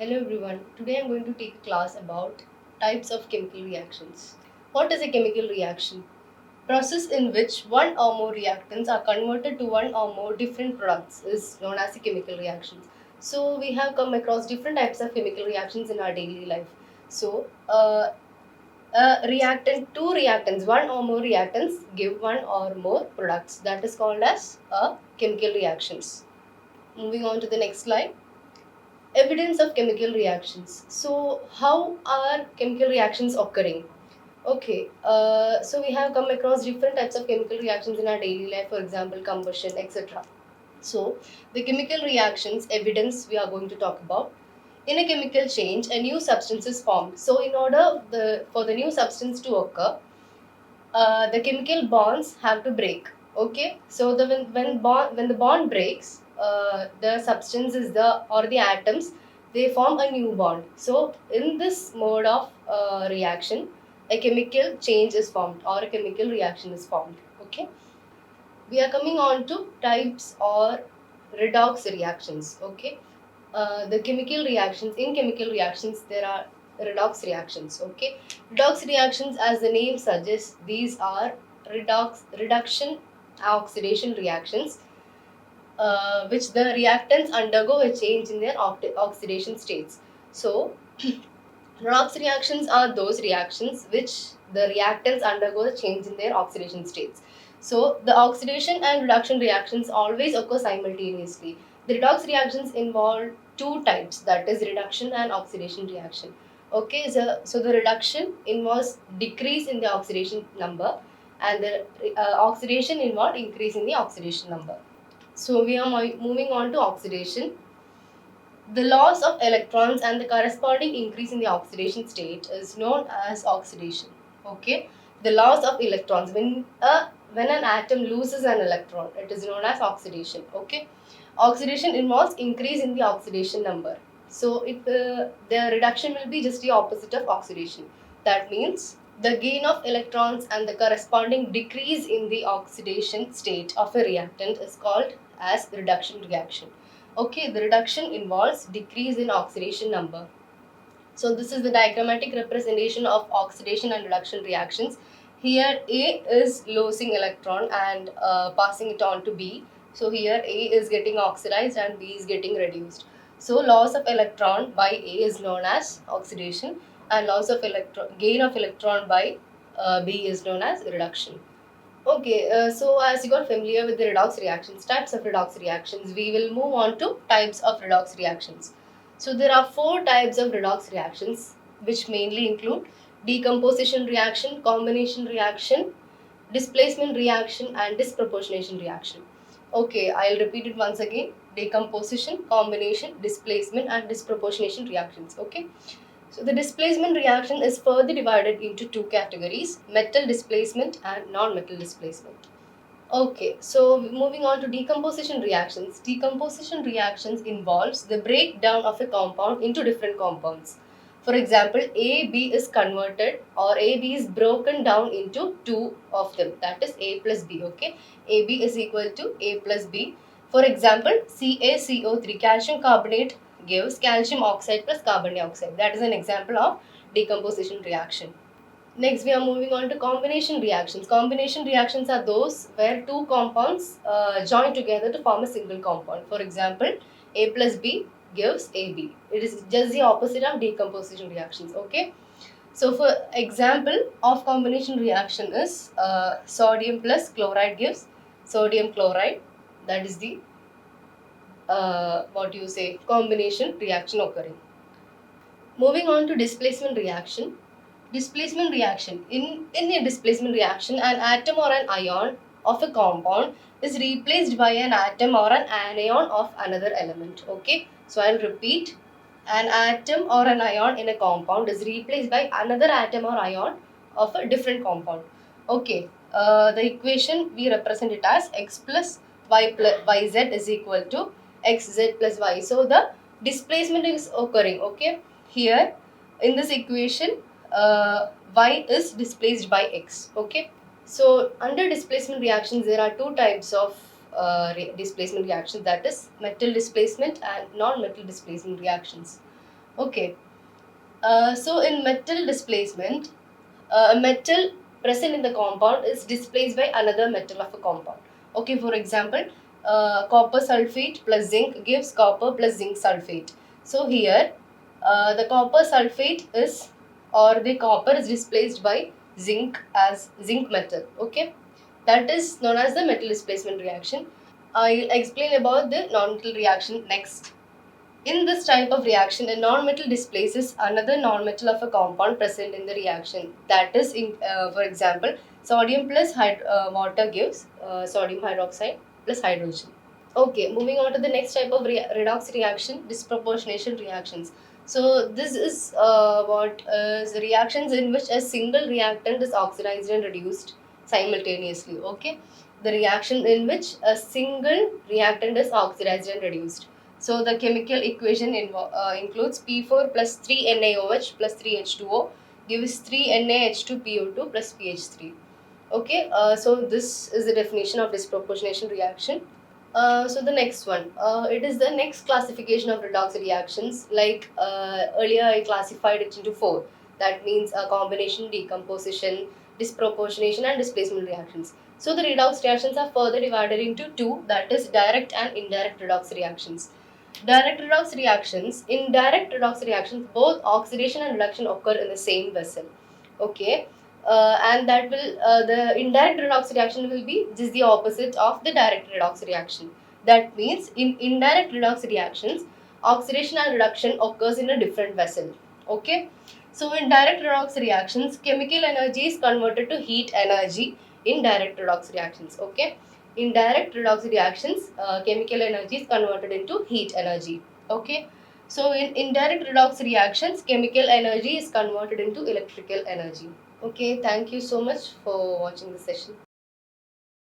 Hello everyone. Today I'm going to take a class about types of chemical reactions. What is a chemical reaction? Process in which one or more reactants are converted to one or more different products is known as a chemical reaction. So we have come across different types of chemical reactions in our daily life. So a reactant, two reactants, one or more reactants give one or more products. That is called as a chemical reactions. Moving on to the next slide. Evidence of chemical reactions. So, how are chemical reactions occurring? Okay, so we have come across different types of chemical reactions in our daily life, for example, combustion, etc. So, the chemical reactions evidence we are going to talk about. In a chemical change, a new substance is formed. So, in order for the new substance to occur, the chemical bonds have to break. Okay, so when the bond breaks, the substance is the atoms, they form a new bond. So in this mode of reaction, a chemical change is formed or a chemical reaction is formed. Okay, we are coming on to types or redox reactions. Okay, the chemical reactions, in chemical reactions there are redox reactions. Okay, redox reactions, as the name suggests, these are reduction oxidation reactions, which the reactants undergo a change in their oxidation states. So redox reactions are those reactions which the reactants undergo a change in their oxidation states. So the oxidation and reduction reactions always occur simultaneously. The redox reactions involve two types, that is reduction and oxidation reaction. Okay, so the reduction involves decrease in the oxidation number, and the oxidation involves increase in the oxidation number. So we are moving on to oxidation. The loss of electrons and the corresponding increase in the oxidation state is known as oxidation. Okay, the loss of electrons, when an atom loses an electron, it is known as oxidation. Okay, oxidation involves increase in the oxidation number. So the reduction will be just the opposite of oxidation. That means the gain of electrons and the corresponding decrease in the oxidation state of a reactant is called as reduction reaction. Okay, the reduction involves decrease in oxidation number. So this is the diagrammatic representation of oxidation and reduction reactions. Here A is losing electron and passing it on to B. So here A is getting oxidized and B is getting reduced. So loss of electron by A is known as oxidation, and loss of gain of electron by B is known as reduction. Okay, so as you got familiar with the redox reactions, types of redox reactions, we will move on to types of redox reactions. So there are four types of redox reactions, which mainly include decomposition reaction, combination reaction, displacement reaction, and disproportionation reaction. Okay, I'll repeat it once again. Decomposition, combination, displacement, and disproportionation reactions. Okay. So the displacement reaction is further divided into two categories: metal displacement and non-metal displacement. Okay, so moving on to decomposition reactions. Decomposition reactions involves the breakdown of a compound into different compounds. For example, AB is converted, or AB is broken down into two of them, that is A plus B. Okay, AB is equal to A plus B. For example, CaCO3, calcium carbonate, gives calcium oxide plus carbon dioxide. That is an example of decomposition reaction. Next, we are moving on to combination reactions. Combination reactions are those where two compounds join together to form a single compound. For example, A plus B gives AB. It is just the opposite of decomposition reactions. Okay. So, for example of combination reaction is sodium plus chloride gives sodium chloride. That is the what you say, combination reaction occurring. Moving on to displacement reaction. Displacement reaction. In a displacement reaction, an atom or an ion of a compound is replaced by an atom or an anion of another element. Okay, so I'll repeat. An atom or an ion in a compound is replaced by another atom or ion of a different compound. Okay, the equation we represent it as x plus yz is equal to xz plus y. So the displacement is occurring. Okay, here in this equation, y is displaced by x. Okay, so under displacement reactions there are two types of displacement reactions, that is metal displacement and non-metal displacement reactions. Okay. So in metal displacement, a metal present in the compound is displaced by another metal of a compound. Okay, for example, copper sulfate plus zinc gives copper plus zinc sulfate. So here, the copper sulfate is, or the copper is displaced by zinc as zinc metal. Okay, that is known as the metal displacement reaction. I'll explain about the non-metal reaction next. In this type of reaction, a non-metal displaces another non-metal of a compound present in the reaction. That is, for example, sodium plus water gives sodium hydroxide plus hydrogen. Okay, moving on to the next type of redox reaction, disproportionation reactions. So this is what is reactions in which a single reactant is oxidized and reduced simultaneously. Okay, the reaction in which a single reactant is oxidized and reduced. So the chemical equation includes P4 plus 3NaOH plus 3H2O gives 3NaH2PO2 plus pH3. Okay, so this is the definition of disproportionation reaction. So the next one, it is the next classification of redox reactions. Like earlier, I classified it into four. That means a combination, decomposition, disproportionation, and displacement reactions. So the redox reactions are further divided into two. That is direct and indirect redox reactions. Direct redox reactions. In direct redox reactions, both oxidation and reduction occur in the same vessel. Okay, and that will the indirect redox reaction will be just the opposite of the direct redox reaction. That means in indirect redox reactions, oxidation and reduction occurs in a different vessel. Okay, so in direct redox reactions, chemical energy is converted to heat energy in direct redox reactions. Okay, in direct redox reactions, chemical energy is converted into heat energy. Okay, so in indirect redox reactions, chemical energy is converted into electrical energy. Okay, thank you so much for watching the session.